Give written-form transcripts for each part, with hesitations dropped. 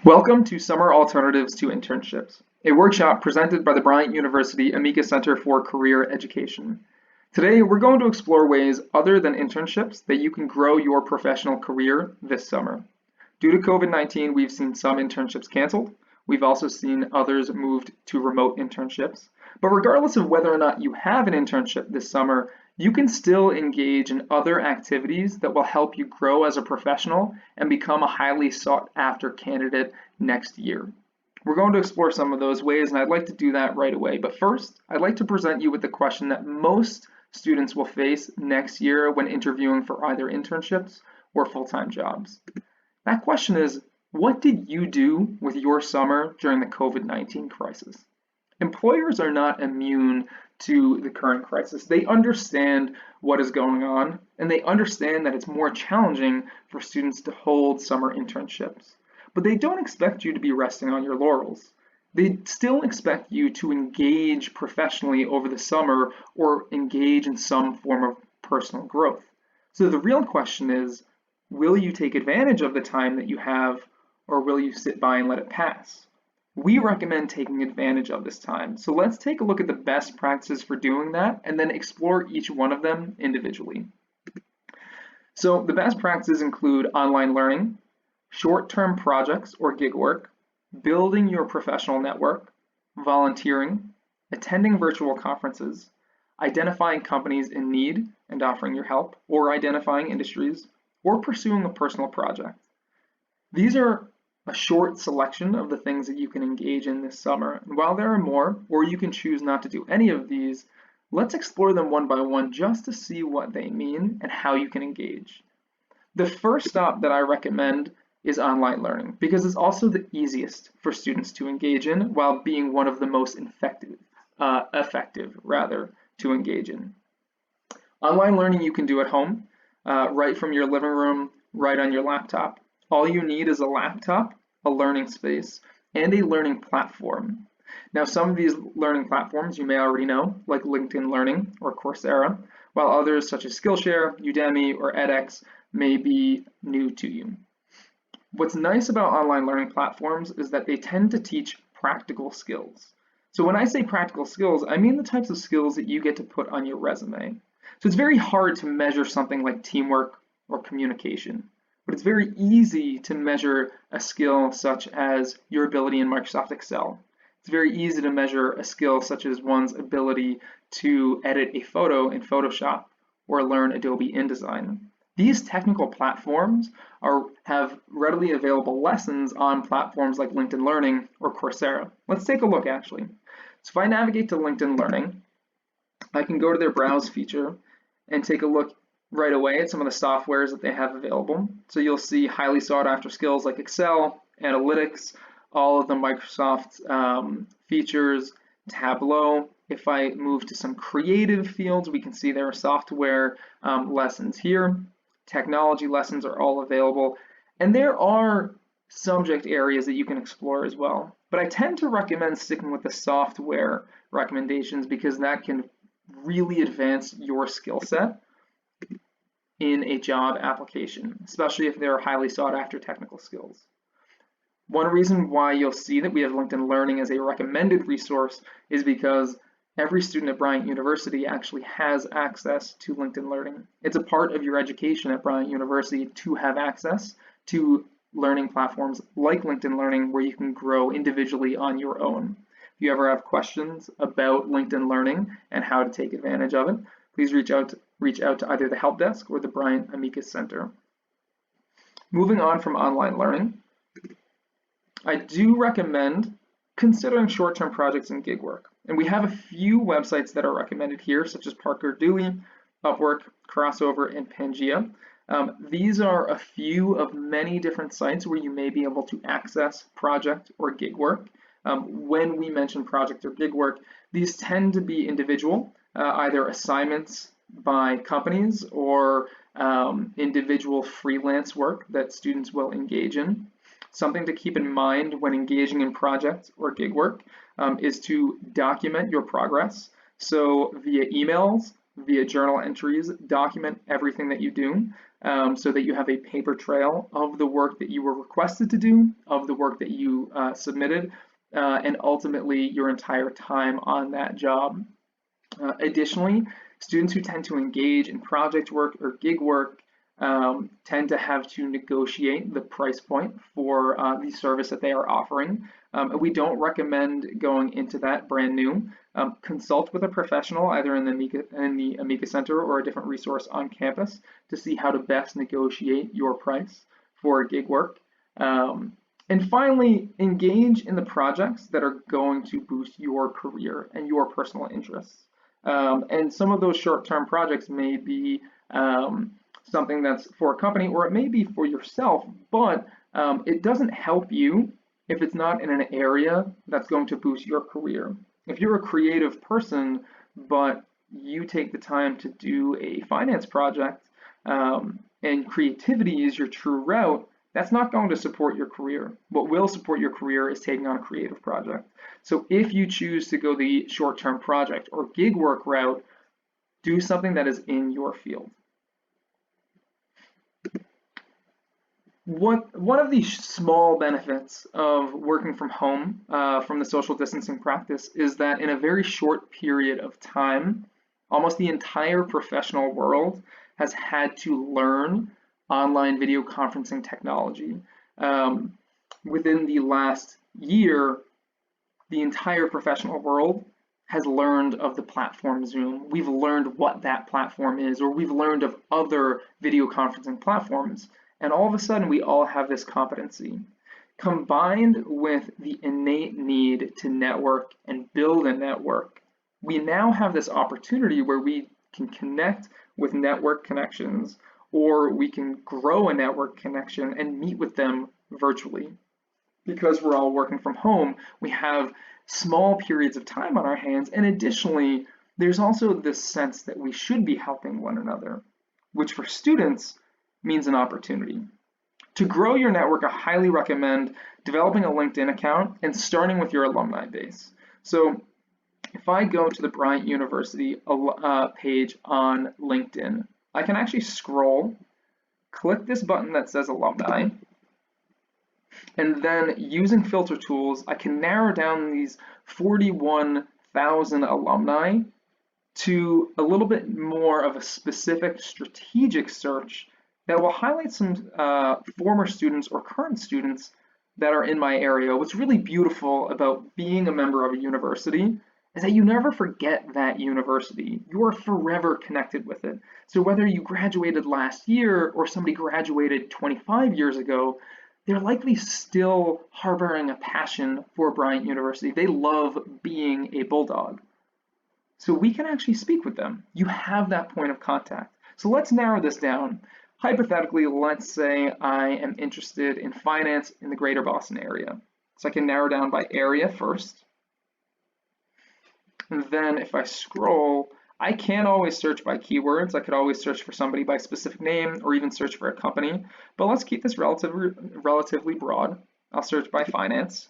Welcome to Summer Alternatives to Internships, a workshop presented by the Bryant University Amica Center for Career Education. Today, we're going to explore ways other than internships that you can grow your professional career this summer. Due to COVID-19, we've seen some internships canceled. We've also seen others moved to remote internships. But regardless of whether or not you have an internship this summer, you can still engage in other activities that will help you grow as a professional and become a highly sought after candidate next year. We're going to explore some of those ways, and I'd like to do that right away. But first, I'd like to present you with the question that most students will face next year when interviewing for either internships or full-time jobs. That question is, what did you do with your summer during the COVID-19 crisis? Employers are not immune to the current crisis. They understand what is going on, and they understand that it's more challenging for students to hold summer internships. But they don't expect you to be resting on your laurels. They still expect you to engage professionally over the summer or engage in some form of personal growth. So the real question is, will you take advantage of the time that you have, or will you sit by and let it pass? We recommend taking advantage of this time. So let's take a look at the best practices for doing that and then explore each one of them individually. So the best practices include online learning, short-term projects or gig work, building your professional network, volunteering, attending virtual conferences, identifying companies in need and offering your help, or identifying industries, or pursuing a personal project. These are a short selection of the things that you can engage in this summer. And while there are more, or you can choose not to do any of these, let's explore them one by one just to see what they mean and how you can engage. The first stop that I recommend is online learning because it's also the easiest for students to engage in while being one of the most effective to engage in. Online learning you can do at home, right from your living room, right on your laptop. All you need is a laptop, a learning space, and a learning platform. Now, some of these learning platforms you may already know, like LinkedIn Learning or Coursera, while others such as Skillshare, Udemy, or edX may be new to you. What's nice about online learning platforms is that they tend to teach practical skills. So when I say practical skills, I mean the types of skills that you get to put on your resume. So it's very hard to measure something like teamwork or communication. But it's very easy to measure a skill such as your ability in Microsoft Excel. It's very easy to measure a skill such as one's ability to edit a photo in Photoshop or learn Adobe InDesign. These technical platforms have readily available lessons on platforms like LinkedIn Learning or Coursera. Let's take a look actually. So if I navigate to LinkedIn Learning, I can go to their browse feature and take a look right away at some of the softwares that they have available. So you'll see highly sought after skills like Excel, Analytics, all of the Microsoft features, Tableau. If I move to some creative fields, we can see there are software lessons here. Technology lessons are all available. And there are subject areas that you can explore as well. But I tend to recommend sticking with the software recommendations because that can really advance your skill set in a job application, especially if there are highly sought after technical skills. One reason why you'll see that we have LinkedIn Learning as a recommended resource is because every student at Bryant University actually has access to LinkedIn Learning. It's a part of your education at Bryant University to have access to learning platforms like LinkedIn Learning where you can grow individually on your own. If you ever have questions about LinkedIn Learning and how to take advantage of it, please reach out to either the help desk or the Bryant Amica Center. Moving on from online learning, I do recommend considering short-term projects and gig work. And we have a few websites that are recommended here, such as Parker Dewey, Upwork, Crossover, and Pangea. These are a few of many different sites where you may be able to access project or gig work. When we mention project or gig work, these tend to be individual, either assignments by companies or individual freelance work that students will engage in. Something to keep in mind when engaging in project or gig work is to document your progress. So via emails, via journal entries, document everything that you do. so that you have a paper trail of the work that you were requested to do, of the work that you submitted, and ultimately your entire time on that job. Additionally, students who tend to engage in project work or gig work tend to have to negotiate the price point for the service that they are offering. We don't recommend going into that brand new. Consult with a professional either in the Amica Center or a different resource on campus to see how to best negotiate your price for gig work. And finally, engage in the projects that are going to boost your career and your personal interests. And some of those short-term projects may be something that's for a company, or it may be for yourself, but it doesn't help you if it's not in an area that's going to boost your career. If you're a creative person, but you take the time to do a finance project and creativity is your true route, that's not going to support your career. What will support your career is taking on a creative project. So if you choose to go the short-term project or gig work route, do something that is in your field. One of the small benefits of working from home from the social distancing practice is that in a very short period of time, almost the entire professional world has had to learn online video conferencing technology. Within the last year, the entire professional world has learned of the platform Zoom. We've learned what that platform is, or we've learned of other video conferencing platforms. And all of a sudden, we all have this competency. Combined with the innate need to network and build a network, we now have this opportunity where we can connect with network connections, or we can grow a network connection and meet with them virtually. Because we're all working from home, we have small periods of time on our hands, and additionally, there's also this sense that we should be helping one another, which for students means an opportunity. To grow your network, I highly recommend developing a LinkedIn account and starting with your alumni base. So if I go to the Bryant University page on LinkedIn, I can actually scroll, click this button that says alumni, and then using filter tools, I can narrow down these 41,000 alumni to a little bit more of a specific strategic search that will highlight some former students or current students that are in my area. What's really beautiful about being a member of a university is that you never forget that university. You are forever connected with it. So whether you graduated last year or somebody graduated 25 years ago, they're likely still harboring a passion for Bryant University. They love being a Bulldog. So we can actually speak with them. You have that point of contact. So let's narrow this down. Hypothetically, let's say I am interested in finance in the greater Boston area. So I can narrow down by area first. And then if I scroll, I can always search by keywords. I could always search for somebody by specific name or even search for a company. But let's keep this relatively broad. I'll search by finance.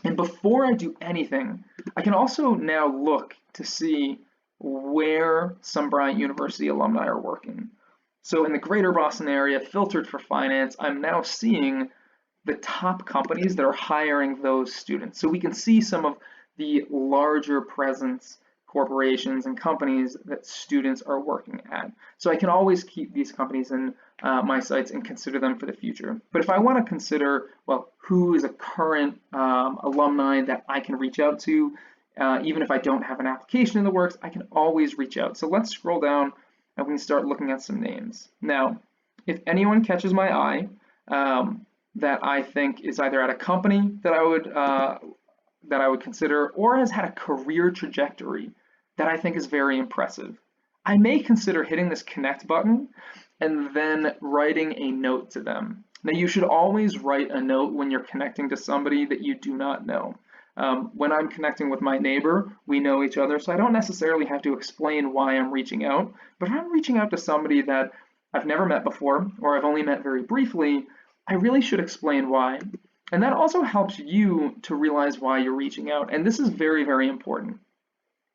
And before I do anything, I can also now look to see where some Bryant University alumni are working. So in the greater Boston area, filtered for finance, I'm now seeing the top companies that are hiring those students. So we can see some of the larger presence corporations and companies that students are working at. So I can always keep these companies in my sights and consider them for the future. But if I want to consider, well, who is a current alumni that I can reach out to, even if I don't have an application in the works, I can always reach out. So let's scroll down and we can start looking at some names. Now, if anyone catches my eye that I think is either at a company that I would consider, or has had a career trajectory that I think is very impressive, I may consider hitting this connect button and then writing a note to them. Now, you should always write a note when you're connecting to somebody that you do not know. When I'm connecting with my neighbor, we know each other, so I don't necessarily have to explain why I'm reaching out. But if I'm reaching out to somebody that I've never met before, or I've only met very briefly, I really should explain why. And that also helps you to realize why you're reaching out. And this is very, very important.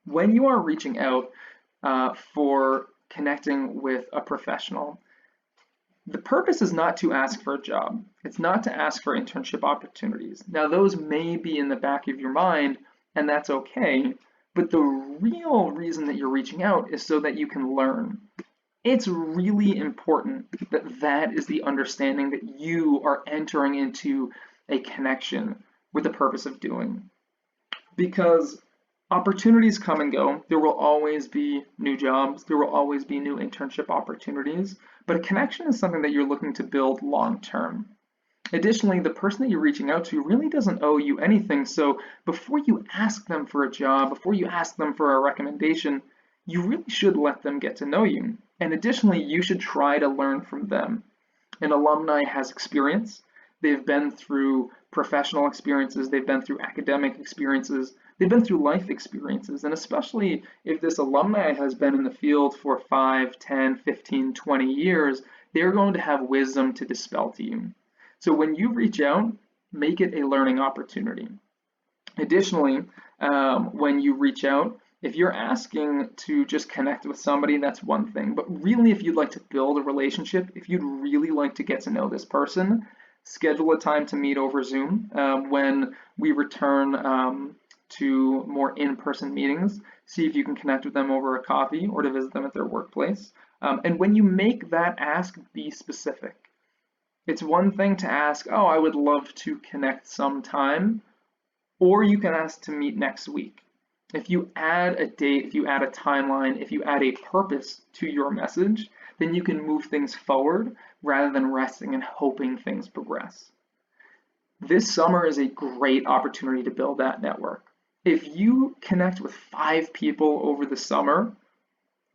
When you are reaching out for connecting with a professional, The purpose is not to ask for a job. It's not to ask for internship opportunities. Now, those may be in the back of your mind, and that's okay, but the real reason that you're reaching out is so that you can learn. It's really important that that is the understanding that you are entering into a connection with the purpose of doing. Because opportunities come and go. There will always be new jobs. There will always be new internship opportunities. But a connection is something that you're looking to build long term. Additionally, the person that you're reaching out to really doesn't owe you anything. So before you ask them for a job, before you ask them for a recommendation, you really should let them get to know you. And additionally, you should try to learn from them. An alumni has experience. They've been through professional experiences, they've been through academic experiences, they've been through life experiences. And especially if this alumni has been in the field for 5, 10, 15, 20 years, they're going to have wisdom to dispel to you. So when you reach out, make it a learning opportunity. Additionally, when you reach out, if you're asking to just connect with somebody, that's one thing. But really, if you'd like to build a relationship, if you'd really like to get to know this person, schedule a time to meet over Zoom. When we return to more in-person meetings, see if you can connect with them over a coffee or to visit them at their workplace. And when you make that ask, be specific. It's one thing to ask, oh, I would love to connect sometime, or you can ask to meet next week. If you add a date, if you add a timeline, if you add a purpose to your message, then you can move things forward rather than resting and hoping things progress. This summer is a great opportunity to build that network. If you connect with 5 people over the summer,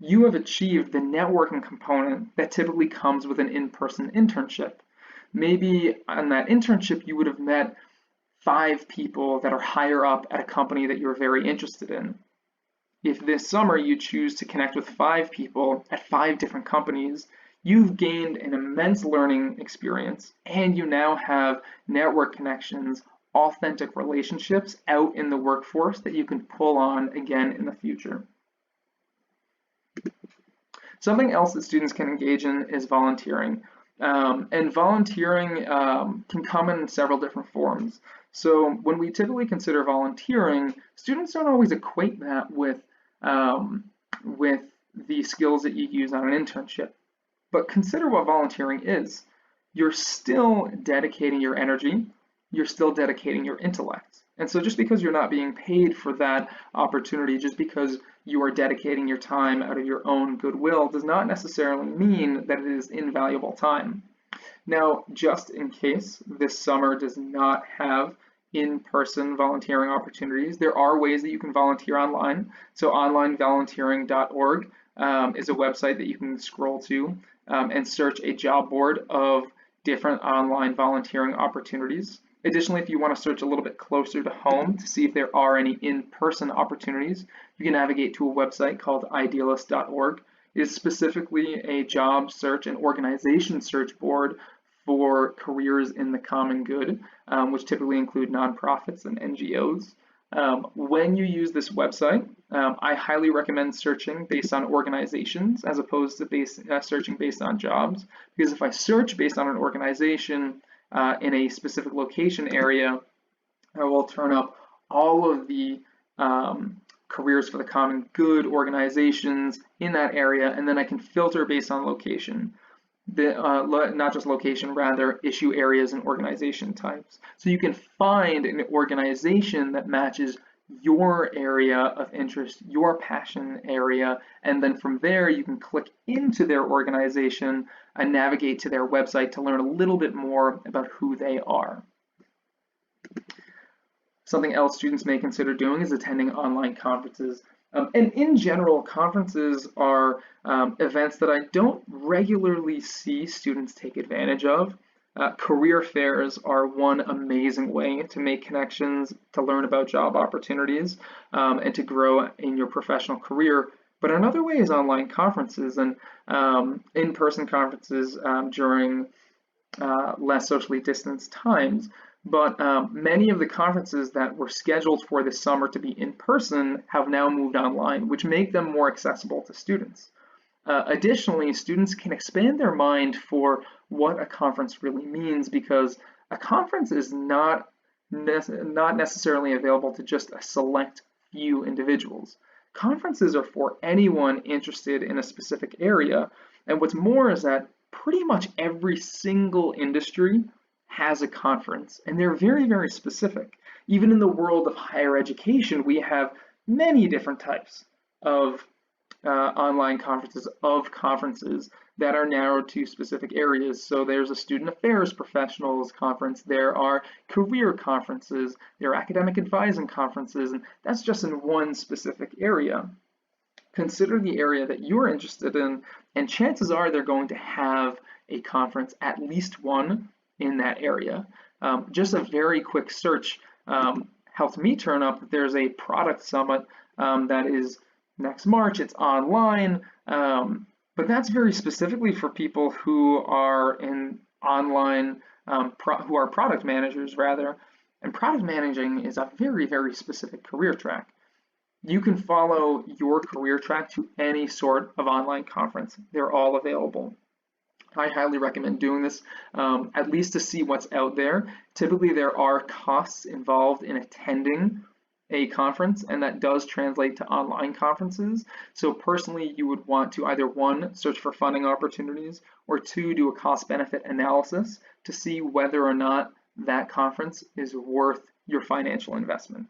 you have achieved the networking component that typically comes with an in-person internship. Maybe on that internship, you would have met 5 people that are higher up at a company that you're very interested in. If this summer you choose to connect with 5 people at 5 different companies, you've gained an immense learning experience and you now have network connections, authentic relationships out in the workforce that you can pull on again in the future. Something else that students can engage in is volunteering. And volunteering can come in several different forms. So when we typically consider volunteering, students don't always equate that with the skills that you use on an internship. But consider what volunteering is. You're still dedicating your energy, you're still dedicating your intellect. And so just because you're not being paid for that opportunity, just because you are dedicating your time out of your own goodwill, does not necessarily mean that it is invaluable time. Now, just in case this summer does not have in-person volunteering opportunities, there are ways that you can volunteer online. So onlinevolunteering.org is a website that you can scroll to and search a job board of different online volunteering opportunities. Additionally, if you want to search a little bit closer to home to see if there are any in-person opportunities, you can navigate to a website called idealist.org. It is specifically a job search and organization search board for careers in the common good, which typically include nonprofits and NGOs. When you use this website, I highly recommend searching based on organizations as opposed to searching based on jobs, because if I search based on an organization in a specific location area, I will turn up all of the careers for the common good organizations in that area, and then I can filter based on location. Not just location, rather issue areas and organization types. So you can find an organization that matches your area of interest, your passion area, and then from there you can click into their organization and navigate to their website to learn a little bit more about who they are. Something else students may consider doing is attending online conferences. And in general, conferences are events that I don't regularly see students take advantage of. Career fairs are one amazing way to make connections, to learn about job opportunities, and to grow in your professional career. But another way is online conferences and in-person conferences during less socially distanced times. But many of the conferences that were scheduled for this summer to be in person have now moved online, which make them more accessible to students. Additionally, students can expand their mind for what a conference really means, because a conference is not necessarily available to just a select few individuals. Conferences are for anyone interested in a specific area, and what's more is that pretty much every single industry has a conference, and they're very, very specific. Even in the world of higher education, we have many different types of online conferences that are narrowed to specific areas. So there's a student affairs professionals conference, there are career conferences, there are academic advising conferences, and that's just in one specific area. Consider the area that you're interested in, and chances are they're going to have a conference, at least one, in that area. Just a very quick search helped me turn up that there's a product summit that is next March. It's online, but that's very specifically for people who are in online, who are product managers rather, and product managing is a very, very specific career track. You can follow your career track to any sort of online conference. They're all available. I highly recommend doing this, at least to see what's out there. Typically, there are costs involved in attending a conference, and that does translate to online conferences. So personally, you would want to either one, search for funding opportunities, or two, do a cost-benefit analysis to see whether or not that conference is worth your financial investment.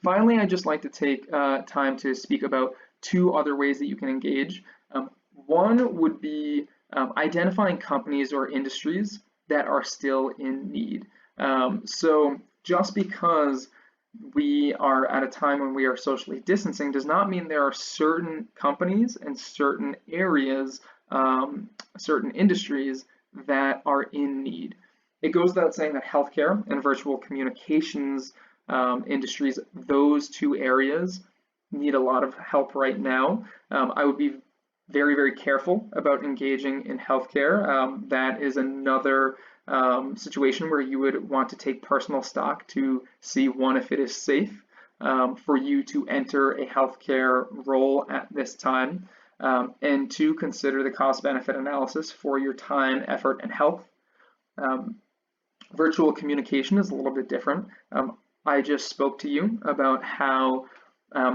Finally, I'd just like to take time to speak about two other ways that you can engage. One would be identifying companies or industries that are still in need. So just because we are at a time when we are socially distancing does not mean there are certain companies and certain areas, certain industries that are in need. It goes without saying that healthcare and virtual communications industries, those two areas need a lot of help right now. I would be very, very careful about engaging in healthcare. That is another situation where you would want to take personal stock to see, one, if it is safe for you to enter a healthcare role at this time, and two, consider the cost-benefit analysis for your time, effort, and health. Virtual communication is a little bit different. I just spoke to you about how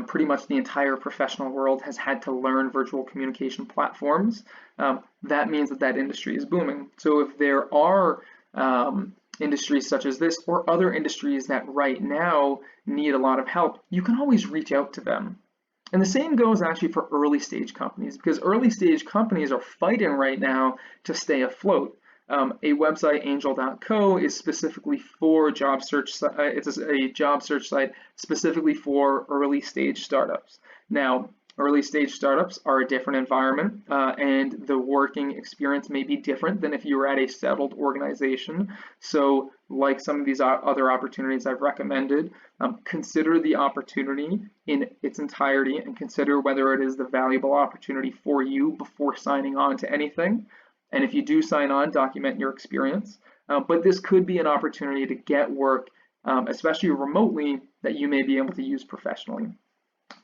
pretty much the entire professional world has had to learn virtual communication platforms. That means that industry is booming. So if there are industries such as this or other industries that right now need a lot of help, you can always reach out to them. And the same goes actually for early stage companies, because early stage companies are fighting right now to stay afloat. A website, angel.co, is specifically for job search. It's a job search site specifically for early stage startups. Now, early stage startups are a different environment, and the working experience may be different than if you were at a settled organization. So, like some of these other opportunities I've recommended, consider the opportunity in its entirety and consider whether it is the valuable opportunity for you before signing on to anything. And if you do sign on, document your experience. But this could be an opportunity to get work, especially remotely, that you may be able to use professionally.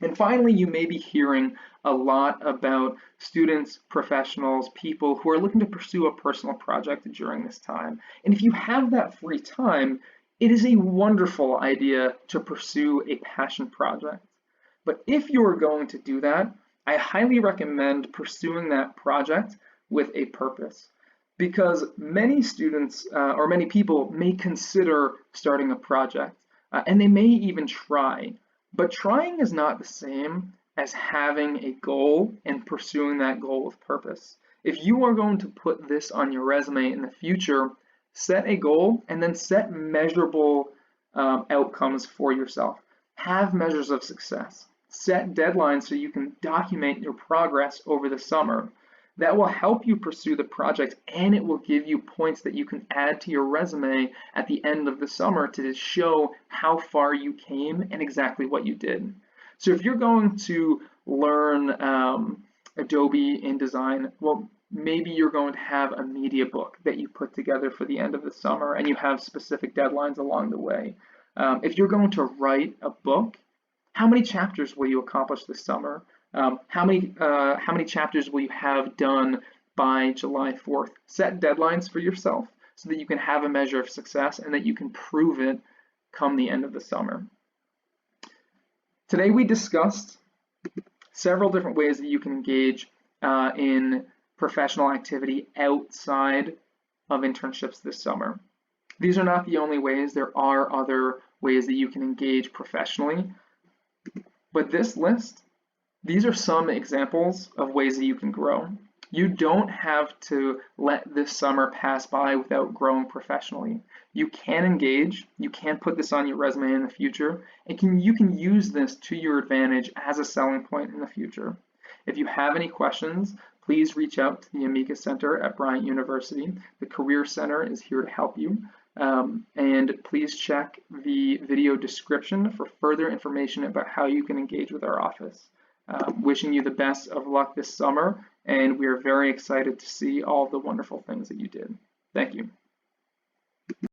And finally, you may be hearing a lot about students, professionals, people who are looking to pursue a personal project during this time. And if you have that free time, it is a wonderful idea to pursue a passion project. But if you are going to do that, I highly recommend pursuing that project with a purpose, because many students or many people may consider starting a project and they may even try, but trying is not the same as having a goal and pursuing that goal with purpose. If you are going to put this on your resume in the future, set a goal and then set measurable outcomes for yourself. Have measures of success. Set deadlines so you can document your progress over the summer. That will help you pursue the project, and it will give you points that you can add to your resume at the end of the summer to show how far you came and exactly what you did. So if you're going to learn Adobe InDesign, well, maybe you're going to have a media book that you put together for the end of the summer and you have specific deadlines along the way. If you're going to write a book, how many chapters will you accomplish this summer? How many chapters will you have done by July 4th? Set deadlines for yourself so that you can have a measure of success and that you can prove it come the end of the summer. Today we discussed several different ways that you can engage in professional activity outside of internships this summer. These are not the only ways. There are other ways that you can engage professionally, but this list, these are some examples of ways that you can grow. You don't have to let this summer pass by without growing professionally. You can engage, you can put this on your resume in the future, and you can use this to your advantage as a selling point in the future. If you have any questions, please reach out to the Amica Center at Bryant University. The Career Center is here to help you. And please check the video description for further information about how you can engage with our office. Wishing you the best of luck this summer, and we are very excited to see all the wonderful things that you did. Thank you.